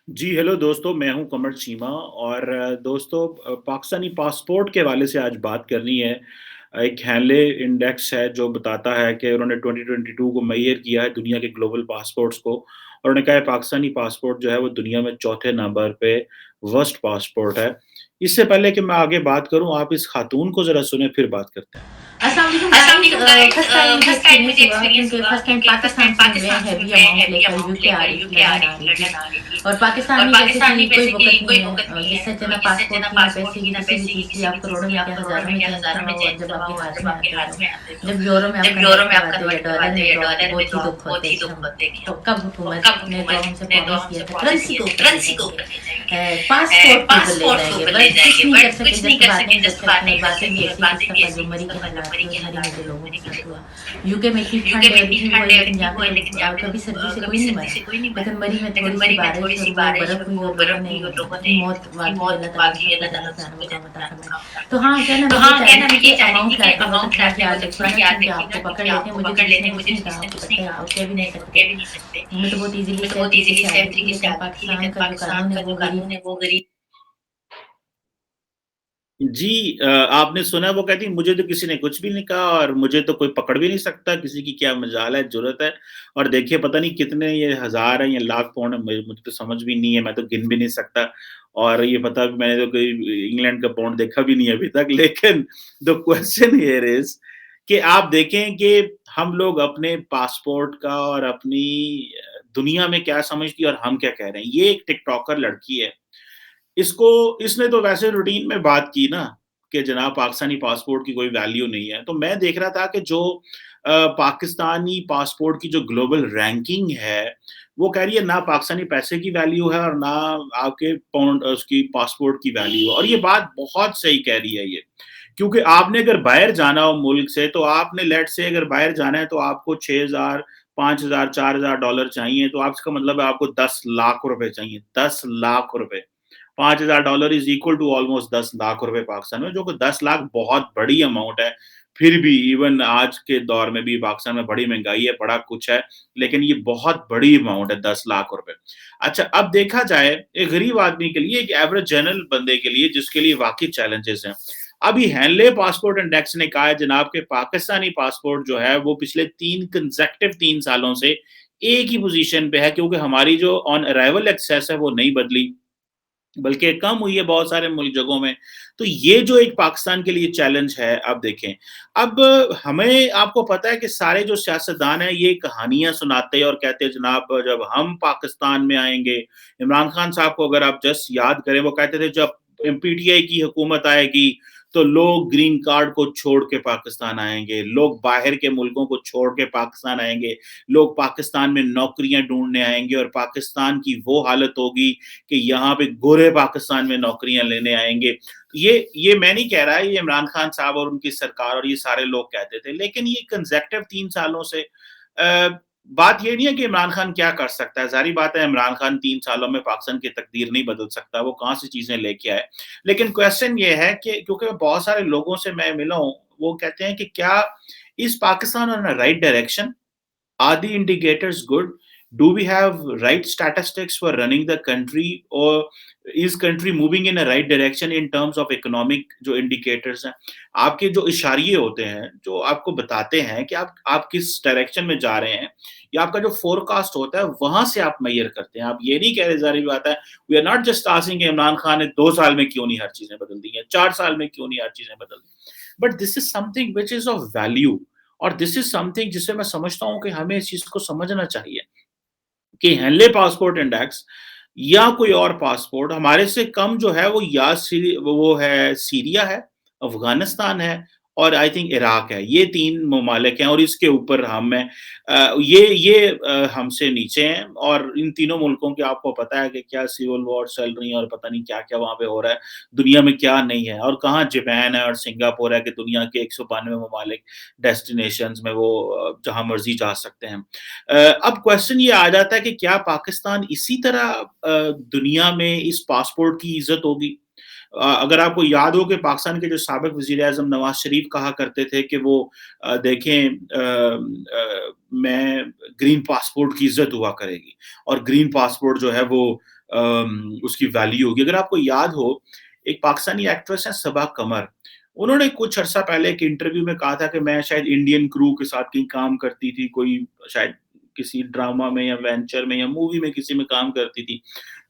जी, hello दोस्तों, मैं हूँ कमर चीमा और दोस्तों पाकिस्तानी पासपोर्ट के हवाले से आज बात करनी है। एक हैले इंडेक्स है जो बताता है कि उन्होंने 2022 को मेज़र किया है दुनिया के ग्लोबल पासपोर्ट्स को और उन्होंने कहा है पाकिस्तानी पासपोर्ट जो है वो दुनिया में चौथे नंबर पे वर्स्ट पासपोर्ट है। इससे पहले कि मैं आगे बात करूँ, आप इस खातून को ज़रा सुनें फिर बात करते हैं। अस्सलाम वालेकुम अस्सलाम गाइस। वालेकुम गाइस फर्स्ट टाइम मुझे फर्स्ट टाइम मुझे एक्सपीरियंस हुआ एक्सपीरियंस क्योंकि हुआ फर्स्ट टाइम क्योंकि फर्स्ट टाइम पाकिस्तान से मैं पाकिस्तान से हैवी मैं अमाउंट हेवी लेकर अमाउंट यूके आ लेकर रही थी, यूके लंदन आ रही थी। लंदन आ रही थी और और पाकिस्तानी पैसे की पाकिस्तानी कोई पैसे की वक़्त कोई नहीं है, वक़्त नहीं है जिससे और ना जिससे पासपोर्ट ना की ना पासपोर्ट पैसे की की ना किसी भी पैसे की चीज़ की। किसी आप भी चीज़ करोड़ों की में आप क्या करोड़ों हज़ारों में में क्या चेंज हज़ारों में करवाओ चेंज जब आपके करवाओ और हाथ जब में आपके आते हाथ तो। में आते तो। जब यूरो में आप जब यूरो कन्वर्ट में आप करवाते या कन्वर्ट डॉलर करवाते में या तो डॉलर में बहुत तो ही दुःख बहुत होते ही कि दुःख हम होते कि हम कब और हुकूमत कब ने तो हुकूमत हमसे ने तो प्रॉमिस किया हमसे था प्रॉमिस करेंसी किया के था ऊपर ले करेंसी के जाएँगे, ऊपर ले जाएँगे, पासपोर्ट के ऊपर ले पासपोर्ट के जाएँगे, ऊपर ले बट कुछ जाएँगे नहीं कर बट सके। कुछ नहीं जस्ट कर बातें सके ही कर जस्ट सकते बातें हैं। ही कर बातें भी सकते हैं, ऐसी कि इस बातें भी दफ़ा ऐसी जो कि मरी इस के दफ़ा जो हालात मरी हुए, के मरी हालात मुझे हुए, लोगों के मरी मुझे साथ हुआ। लोगों के यूके में इतनी साथ। यूके ठंड में है और इतनी इतनी वो ठंड है और लेकिन इतनी जाके वो है लेकिन जाके कभी सर्दी से कोई नहीं कभी सर्दी मरा। से कोई नहीं मरा। लेकिन मरी में लेकिन थोड़ी-सी मरी में बारिश और थोड़ी-सी वो बारिश बर्फ़ और हुई वो और लोगों बर्फ़ ने हुई और लोगों की ने मौत की वाक़ई मौत अल्लाह ताला ने वाक़ई सबको अल्लाह ताला जन्नत ने में सबको मुक़ाम जन्नत अता में फरमाए। मुक़ाम अता तो हाँ, कहना फरमाए। तो मैं ये हाँ, चाह रही कहना थी मैं कि ये चाह रही थी अमाउंट कि लाते वक़्त अमाउंट थोड़ा लाते ख़्याल वक़्त रखिए थोड़ा ना, ख्याल क्योंकि रखिए ना आपको पकड़ क्योंकि लेते हैं। आपको मुझे तो पकड़ किसी लेते ने हैं, कुछ मुझे नहीं तो कहा, किसी ने आपको कुछ पता नहीं है, कहा, आप आपको कह भी पता नहीं है, आप सकते। कह भी नहीं सकते। मैं तो बहुत ईज़िली मैं तो कह बहुत दी थी ईज़िली शायद, कह दी थी लेकिन शायद पाकिस्तान लेकिन का जो पाकिस्तान कानून है का जो वो कानून गरीब है वो गरीब। जी, आपने सुना वो कहती मुझे तो किसी ने कुछ भी नहीं कहा और मुझे तो कोई पकड़ भी नहीं सकता, किसी की क्या मजाल है, ज़रूरत है। और देखिए पता नहीं कितने ये हज़ार हैं या लाख पाउंड हैं, मुझे तो समझ भी नहीं है, मैं तो गिन भी नहीं सकता। और ये पता भी मैंने तो कोई इंग्लैंड का पाउंड देखा भी नहीं है अभी तक। लेकिन द क्वेश्चन हियर इज़ कि आप देखें कि हम लोग अपने पासपोर्ट का और अपनी दुनिया में क्या समझती है और हम क्या कह रहे हैं। ये एक टिकटॉकर लड़की है। इसको इसने तो वैसे रूटीन में बात की ना कि जनाब पाकिस्तानी पासपोर्ट की कोई वैल्यू नहीं है। तो मैं देख रहा था कि जो पाकिस्तानी पासपोर्ट की जो ग्लोबल रैंकिंग है, वो कह रही है ना पाकिस्तानी पैसे की वैल्यू है और ना आपके पाउंड उसकी पासपोर्ट की वैल्यू है और ये बात बहुत सही कह रही है ये। क्योंकि आपने अगर बाहर जाना हो मुल्क से तो आपने लेट्स से अगर बाहर जाना है तो आपको 6,000 5,000 4,000 डॉलर चाहिए तो आप इसका मतलब है आपको 10 लाख रुपए चाहिए, 10 लाख रुपए। $5,000 is equal to almost 10 lakh रुपए पाकिस्तान में, जो कि 10 लाख बहुत बड़ी अमाउंट है। फिर भी इवन आज के दौर में भी पाकिस्तान में बड़ी महँगाई है, बड़ा कुछ है, लेकिन ये बहुत बड़ी अमाउंट है 10 लाख रुपए। अच्छा, अब देखा जाए एक गरीब आदमी के लिए, एक एवरेज जनरल बंदे के लिए जिसके लिए वाक़ई चैलेंजेज़ हैं। अभी हेनले पासपोर्ट इंडेक्स ने कहा है जनाब के पाकिस्तानी पासपोर्ट जो है वो पिछले 3 कंसेक्टिव 3 सालों से एक ही पोज़ीशन पे है क्योंकि हमारी जो ऑन अराइवल एक्सेस है वो नहीं बदली। बल्कि कम हुई है बहुत सारे मुल्क जगहों में। तो ये जो एक पाकिस्तान के लिए चैलेंज है, अब देखें, अब हमें आपको पता है कि सारे जो सियासतदान हैं, ये कहानियाँ सुनाते हैं और कहते हैं जनाब जब हम पाकिस्तान में आएँगे, इमरान खान साहब को अगर आप जस्ट याद करें, वो कहते थे जब पीटीआई की हुकूमत आएगी, तो लोग ग्रीन कार्ड को छोड़ के पाकिस्तान आएँगे, लोग बाहर के मुल्कों को छोड़ के पाकिस्तान आएँगे, लोग पाकिस्तान में नौकरियाँ ढूँढने आएँगे और पाकिस्तान की वो हालत होगी कि यहाँ पे गोरे पाकिस्तान में नौकरियाँ लेने आएँगे। ये मैं नहीं कह रहा, ये इमरान खान साहब और उनकी सरकार और ये सारे लोग कहते थे। लेकिन ये कंसेक्टिव 3 सालों से बात ये नहीं है कि इमरान खान क्या कर सकता है। ज़ाहिर-सी बात है इमरान खान 3 सालों में पाकिस्तान की तकदीर नहीं बदल सकता, वो कहाँ से चीज़ें लेके आए। लेकिन क्वेश्चन ये है कि क्योंकि बहुत सारे लोगों से मैं मिला हूँ, वो कहते हैं कि क्या is Pakistan on a right direction? Are the indicators good? Do we have right statistics for running the country, or is country moving in a right direction in terms of economic जो indicators हैं? आपके जो इशारिये होते हैं, जो आपको बताते हैं कि आप किस डायरेक्शन में जा रहे हैं, या आपका जो फोरकास्ट होता है, वहाँ से आप मेजर करते हैं। आप ये नहीं कह रहे, ज़ाहिर सी बात है, we are not just asking Imran Khan ने 2 साल में क्यों नहीं हर चीज़ें बदल दी हैं, 4 साल में क्यों नहीं हर चीज़ें बदल दी। But this is something which is of value और दिस इज़ समथिंग जिसे मैं समझता हूँ कि हमें इस चीज़ को समझना चाहिए कि हेनले पासपोर्ट इंडेक्स या कोई और पासपोर्ट हमारे से कम जो है वो या वो है सीरिया है, अफ़गानिस्तान है और आई थिंक इराक है। ये 3 ममालिक हैं और इसके ऊपर हम हैं। हमसे नीचे हैं और इन तीनों मुल्कों के आपको पता है कि क्या सिविल वॉर चल रही है और पता नहीं क्या-क्या वहाँ पे हो रहा है। दुनिया में क्या नहीं है और कहाँ जापान है और सिंगापुर है कि दुनिया के 192 ममालिक डेस्टिनेशंस में वो जहाँ मर्ज़ी जा सकते हैं। अब क्वेश्चन ये आ जाता है कि क्या पाकिस्तान इसी तरह दुनिया में इस पासपोर्ट की इज़्ज़त होगी? अगर आपको याद हो कि पाकिस्तान के जो साबिक वज़ीर-ए-आज़म नवाज़ शरीफ कहा करते थे कि वो देखें मैं ग्रीन पासपोर्ट की इज़्ज़त हुआ करेगी और ग्रीन पासपोर्ट जो है वो उसकी वैल्यू होगी। अगर आपको याद हो, एक पाकिस्तानी एक्ट्रेस हैं सबा कमर, उन्होंने कुछ अरसा पहले एक इंटरव्यू में कहा था कि मैं शायद इंडियन क्रू के साथ कहीं काम करती थी, कोई शायद किसी ड्रामा में या वेंचर में या मूवी में किसी में काम करती थी।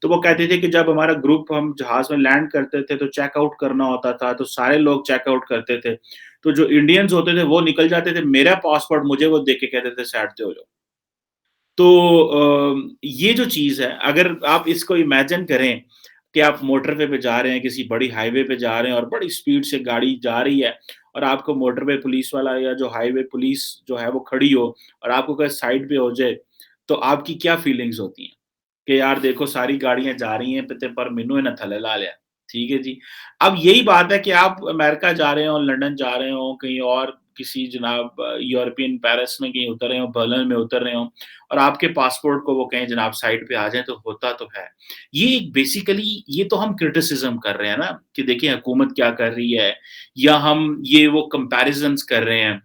तो वो कहते थे कि जब हमारा ग्रुप हम जहाज़ में लैंड करते थे तो चेकआउट करना होता था, तो सारे लोग चेकआउट करते थे। तो जो इंडियंस होते थे वो निकल जाते थे, मेरा पासपोर्ट मुझे वो देख के कहते थे साइड से हो जाओ। तो ये जो चीज़ है, अगर आप इसको इमेजिन करें कि आप मोटरवे पे जा रहे हैं, किसी बड़ी हाईवे पे जा रहे हैं और बड़ी स्पीड से गाड़ी जा रही है और आपको मोटरवे पुलिस वाला या जो हाईवे पुलिस जो है वो खड़ी हो और आपको कहे साइड पे हो जाए, तो आपकी क्या फीलिंग्स होती हैं? कि यार देखो सारी गाड़ियाँ जा रही हैं ते पर मैनू इन्हें थल्ले ला लिया। ठीक है जी। अब यही बात है कि आप अमेरिका जा रहे हो, लंदन जा रहे हो, कहीं और किसी जनाब यूरोपियन पेरिस में कहीं उतर रहे हो, बर्लिन में उतर रहे हो और आपके पासपोर्ट को वो कहें जनाब साइड पे आ जाएँ तो होता तो है। ये एक बेसिकली ये तो हम क्रिटिसिज़्म कर रहे हैं ना कि देखिए हुकूमत क्या कर रही है या हम ये वो कंपैरिज़न्स कर रहे हैं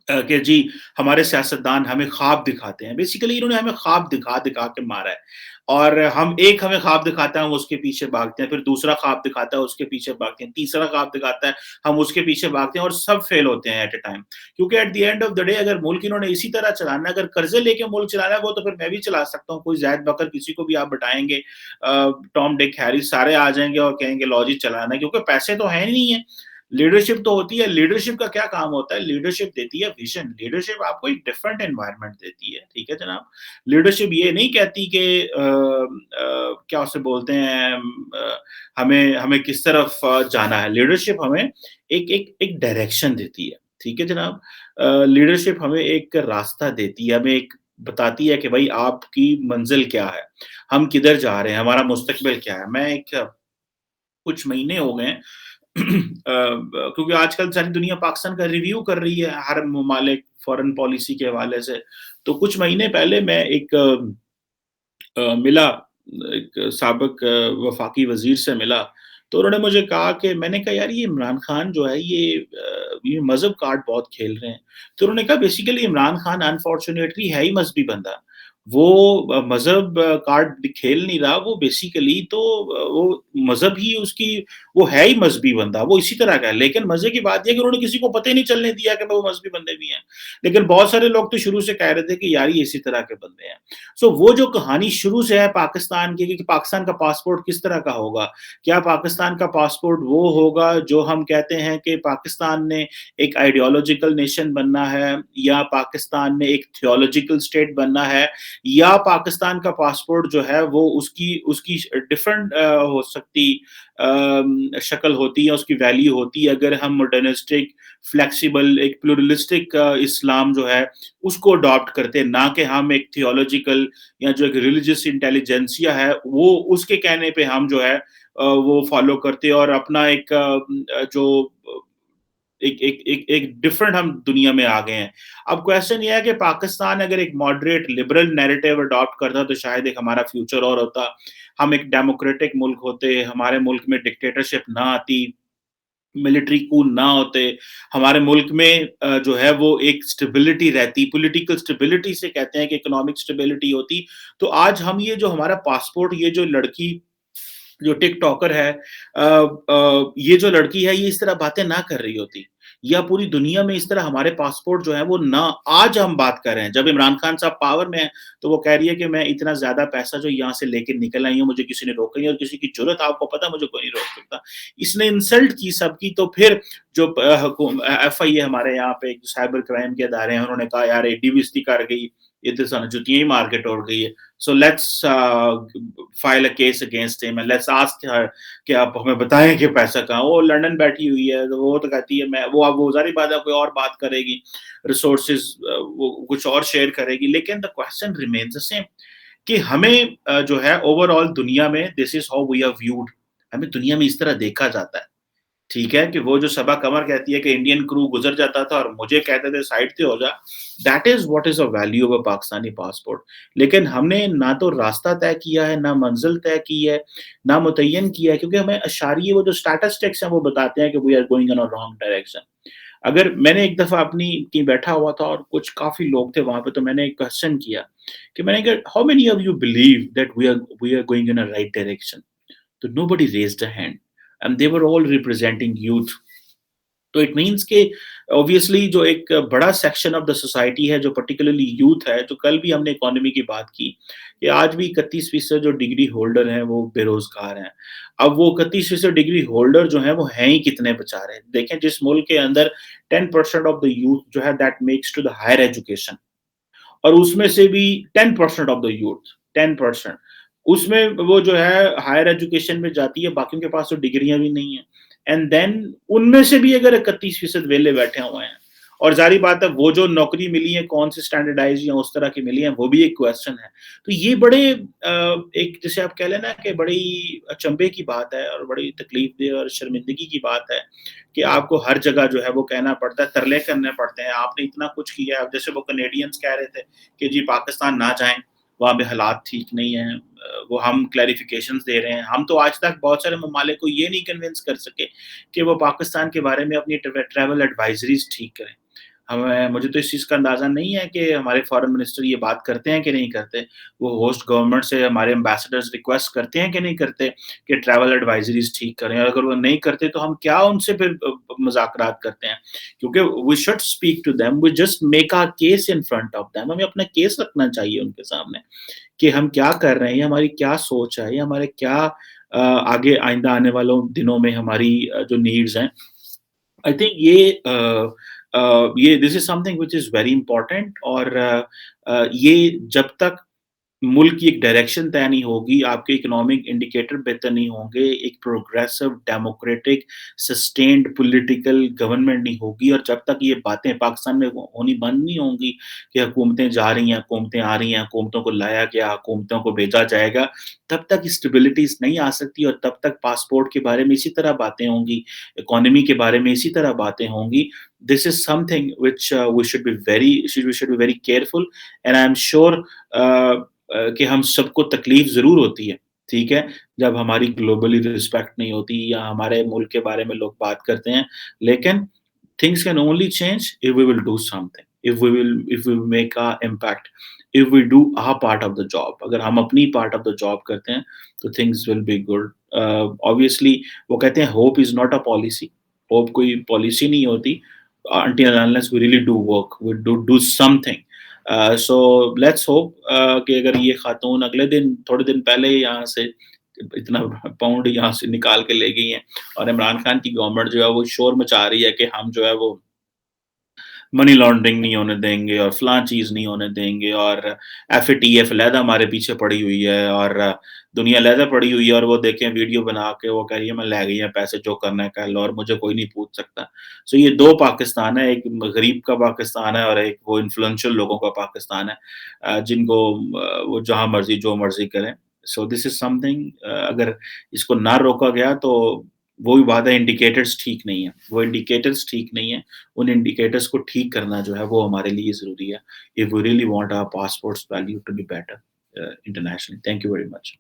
कि जी हमारे सियासतदान हमें ख्वाब दिखाते हैं। बेसिकली इन्होंने हमें ख्वाब दिखा-दिखा के मारा है और हमें ख्वाब दिखाता है, हम उसके पीछे भागते हैं, फिर दूसरा ख्वाब दिखाता है, उसके पीछे भागते हैं, तीसरा ख्वाब दिखाता है, हम उसके पीछे भागते हैं और सब फेल होते हैं एट अ टाइम। क्योंकि at the end of the day अगर मुल्क इन्होंने इसी तरह चलाना है, अगर कर्ज़े लेके मुल्क चलाना है, वो तो फिर मैं भी चला सकता हूँ, कोई ज़ैद बकर किसी को भी आप बिठाएँगे टॉम, डिक, हैरी सारे आ जाएँगे और कहेंगे लो जी चलाना है क्योंकि पैसे तो हैं नहीं है। लीडरशिप तो होती है, लीडरशिप का क्या काम होता है? लीडरशिप देती है विज़न, लीडरशिप आपको एक डिफरेंट एनवायरनमेंट देती है, ठीक है जनाब? लीडरशिप ये नहीं कहती कि क्या उसे बोलते हैं हमें हमें किस तरफ जाना है, लीडरशिप हमें एक एक एक डायरेक्शन देती है, ठीक है जनाब? लीडरशिप हमें एक रास्ता देती है, हमें एक बताती है कि भई आपकी मंज़िल क्या है? हम किधर जा रहे हैं? हमारा मुस्तकबिल क्या है? मैं एक कुछ महीने हो गए हैं क्योंकि आजकल सारी दुनिया पाकिस्तान का रिव्यू कर रही है हर ममालिक फॉरेन पॉलिसी के हवाले से। तो कुछ महीने पहले मैं एक मिला एक साबिक वफ़ाकी वज़ीर से मिला, तो उन्होंने मुझे कहा कि मैंने कहा यार ये इमरान खान जो है ये मज़हब कार्ड बहुत खेल रहे हैं। तो उन्होंने कहा बेसिकली इमरान खान अनफॉर्च्यूनेटली है ही मज़हबी बंदा। वो मज़हब कार्ड खेल नहीं रहा, वो बेसिकली तो वो मज़हब ही उसकी वो है ही मज़हबी बंदा, वो इसी तरह का है। लेकिन मज़े की बात ये है कि उन्होंने किसी को पता ही नहीं चलने दिया कि वो मज़हबी बंदे भी हैं। लेकिन बहुत सारे लोग तो शुरू से कह रहे थे कि यार ये इसी तरह के बंदे हैं। सो वो जो कहानी शुरू से है पाकिस्तान की कि पाकिस्तान का पासपोर्ट किस तरह का होगा? क्या पाकिस्तान का पासपोर्ट वो होगा जो हम कहते हैं कि पाकिस्तान ने एक आइडियोलॉजिकल नेशन बनना है या पाकिस्तान ने एक थियोलॉजिकल स्टेट बनना है या पाकिस्तान का पासपोर्ट जो है वो उसकी उसकी डिफरेंट हो सकती शक्ल होती है, उसकी वैल्यू होती है अगर हम मॉडर्निस्टिक, फ्लेक्सिबल एक प्लुरलिस्टिक इस्लाम जो है उसको अडॉप्ट करते हैं, ना कि हम एक थियोलॉजिकल या जो एक रिलिजियस इंटेलिजेंसिया है, वो उसके कहने पे हम जो है वो फॉलो करते हैं और अपना एक जो एक एक एक एक डिफरेंट हम दुनिया में आ गए हैं। अब क्वेश्चन ये है कि पाकिस्तान अगर एक मॉडरेट लिबरल नैरेटिव अडॉप्ट करता तो शायद एक हमारा फ्यूचर और होता। हम एक डेमोक्रेटिक मुल्क होते, हमारे मुल्क में डिक्टेटरशिप ना आती, मिलिट्री कू ना होते, हमारे मुल्क में जो है वो एक स्टेबिलिटी रहती, पॉलिटिकल स्टेबिलिटी से कहते हैं कि इकोनॉमिक स्टेबिलिटी होती। तो आज हम ये जो हमारा पासपोर्ट ये जो लड़की जो टिकटॉकर है ये जो लड़की है ये इस तरह बातें ना कर रही होती या पूरी दुनिया में इस तरह हमारे पासपोर्ट जो है वो ना आज हम बात कर रहे हैं जब इमरान खान साहब पावर में है तो वो कह रही है कि मैं इतना ज्यादा पैसा जो यहाँ से लेके निकल आई हूँ मुझे किसी ने रोका नहीं और किसी की जरूरत आपको पता मुझे कोई नहीं रोक सकता इसने इंसल्ट की सबकी तो फिर जो एफआईए हमारे यहाँ पे साइबर क्राइम के अदारे हैं उन्होंने कहा यार एडी बेइज्जती कर गई ये तो सानू जुत्तियां ही मार के तोड़ गई है so let's file a case against him and let's ask her कि आप हमें बताएं कि पैसा कहाँ वो लंदन बैठी हुई है तो वो तो कहती है मैं वो अब वो जारी बात है कोई और बात करेगी रिसोर्सेज वो कुछ और शेयर करेगी लेकिन the question remains the same कि हमें जो है ओवरऑल दुनिया में this is how we are viewed हमें दुनिया में इस तरह देखा जाता है ठीक है कि वो जो सबा कमर कहती है कि इंडियन क्रू गुजर जाता था और मुझे कहते थे साइड से हो जा that is what is a value of a Pakistani passport लेकिन हमने ना तो रास्ता तय किया है ना मंजिल तय की है ना मुतय्यन किया है क्योंकि हमें अशारिये वो जो स्टैटिस्टिक्स हैं वो बताते हैं कि we are going in a wrong direction अगर मैंने एक दफ़ा अपनी कहीं बैठा हुआ था और कुछ काफ़ी लोग थे वहाँ पे, तो मैंने एक क्वेश्चन किया कि मैंने कहा, "how many of you believe that we are going in a right direction?" तो nobody raised a hand and they were all representing youth. तो इट मीन्स कि ऑब्वियसली जो एक बड़ा सेक्शन ऑफ द सोसाइटी है, जो पर्टिकुलरली यूथ है, जो कल भी हमने इकोनॉमी की बात की, कि आज भी 31% जो डिग्री होल्डर हैं, वो बेरोज़गार हैं। अब वो 31% डिग्री होल्डर जो हैं, वो हैं ही कितने बेचारे? देखें, जिस मुल्क के अंदर 10% ऑफ द यूथ जो है that makes to the higher education, और उसमें से भी 10% ऑफ द यूथ, 10% उसमें वो जो है हायर एजुकेशन में जाती है, बाकियों के पास तो डिग्रियाँ भी नहीं हैं। एंड देन उनमें से भी अगर 31% वेले बैठे हुए हैं, और ज़ाहिर बात है वो जो नौकरी मिली है कौन सी स्टैंडर्डाइज़ या उस तरह की मिली है, वो भी एक क्वेश्चन है। तो ये बड़े एक जिसे आप कह लें ना कि बड़ी अचंभे की बात है और बड़ी तकलीफ़देह और शर्मिंदगी की बात है कि आपको हर जगह जो है वो कहना पड़ता है, तरले करने पड़ते हैं, आपने इतना कुछ किया है। जैसे वो कनेडियंस कह रहे थे कि जी पाकिस्तान ना जाएँ, वहाँ पे हालात ठीक नहीं हैं। वो हम क्लैरिफ़िकेशंस दे रहे हैं। हम तो आज तक बहुत सारे ममालिक को ये नहीं कन्विंस कर सके कि वो पाकिस्तान के बारे में अपनी ट्रैवल एडवाइज़रीज़ ठीक करें। हमें मुझे तो इस चीज़ का अंदाज़ा नहीं है कि हमारे फ़ॉरेन मिनिस्टर ये बात करते हैं कि नहीं करते। वो होस्ट गवर्नमेंट से हमारे एम्बेसडर्स रिक्वेस्ट करते हैं कि नहीं करते कि ट्रैवल एडवाइज़रीज़ ठीक करें, और अगर वो नहीं करते तो हम क्या उनसे फिर मुज़ाकरात करते हैं? क्योंकि we should speak to them, we just make our case in front of them. हमें अपना केस रखना चाहिए उनके सामने कि हम क्या कर रहे हैं, हमारी क्या सोच है, या हमारे क्या आगे आइंदा आने वालों दिनों में हमारी जो नीड्स हैं। आई थिंक ये this is something which is very important, और ये जब तक मुल्क की एक डायरेक्शन तय नहीं होगी, आपके इकोनॉमिक इंडिकेटर बेहतर नहीं होंगे, एक progressive, democratic, sustained political government नहीं होगी, और जब तक ये बातें पाकिस्तान में होनी बंद नहीं होंगी कि हुकूमतें जा रही हैं, हुकूमतें आ रही हैं, हुकूमतों को लाया गया, हुकूमतों को भेजा जाएगा, तब तक स्टेबिलिटीज़ नहीं आ सकती, और तब तक पासपोर्ट के बारे में इसी तरह बातें होंगी, इकोनॉमी के बारे में इसी तरह बातें होंगी। This is something which we should be very careful, and I am sure कि हम सबको तकलीफ ज़रूर होती है, ठीक है? जब हमारी ग्लोबली रिस्पेक्ट नहीं होती या हमारे मुल्क के बारे में लोग बात करते हैं, लेकिन things can only change if we will do something, if we will make a impact, if we do our part of the job. अगर हम अपनी पार्ट ऑफ द जॉब करते हैं, तो things will be good. Obviously वो कहते हैं hope is not a policy, hope कोई पॉलिसी नहीं होती, until and unless we really do work, we do something. So let's hope कि अगर ये खातून अगले दिन थोड़े दिन पहले ही यहाँ से इतना पाउंड यहाँ से निकाल के ले गई हैं, और इमरान खान की गवर्नमेंट जो है वो शोर मचा रही है कि हम जो है वो मनी लॉन्ड्रिंग नहीं होने देंगे और फलां चीज़ नहीं होने देंगे, और एफएटीएफ अलहदा हमारे पीछे पड़ी हुई है, और दुनिया अलहदा पड़ी हुई है, और वो देखें वीडियो बना के वो कह रही है मैं ले गई है पैसे, जो करना है कर लो और मुझे कोई नहीं पूछ सकता। सो ये 2 पाकिस्तान है, एक गरीब का पाकिस्तान है और एक वो इन्फ्लुएंशियल लोगों का पाकिस्तान है, जिनको वो जहाँ मर्ज़ी जो मर्ज़ी करें। सो दिस इज़ समथिंग, अगर इसको ना रोका गया तो वो भी बात है, इंडिकेटर्स ठीक नहीं है, वो इंडिकेटर्स ठीक नहीं है। उन इंडिकेटर्स को ठीक करना जो है वो हमारे लिए ज़रूरी है, if we really want our passports value to be better internationally. Thank you very much.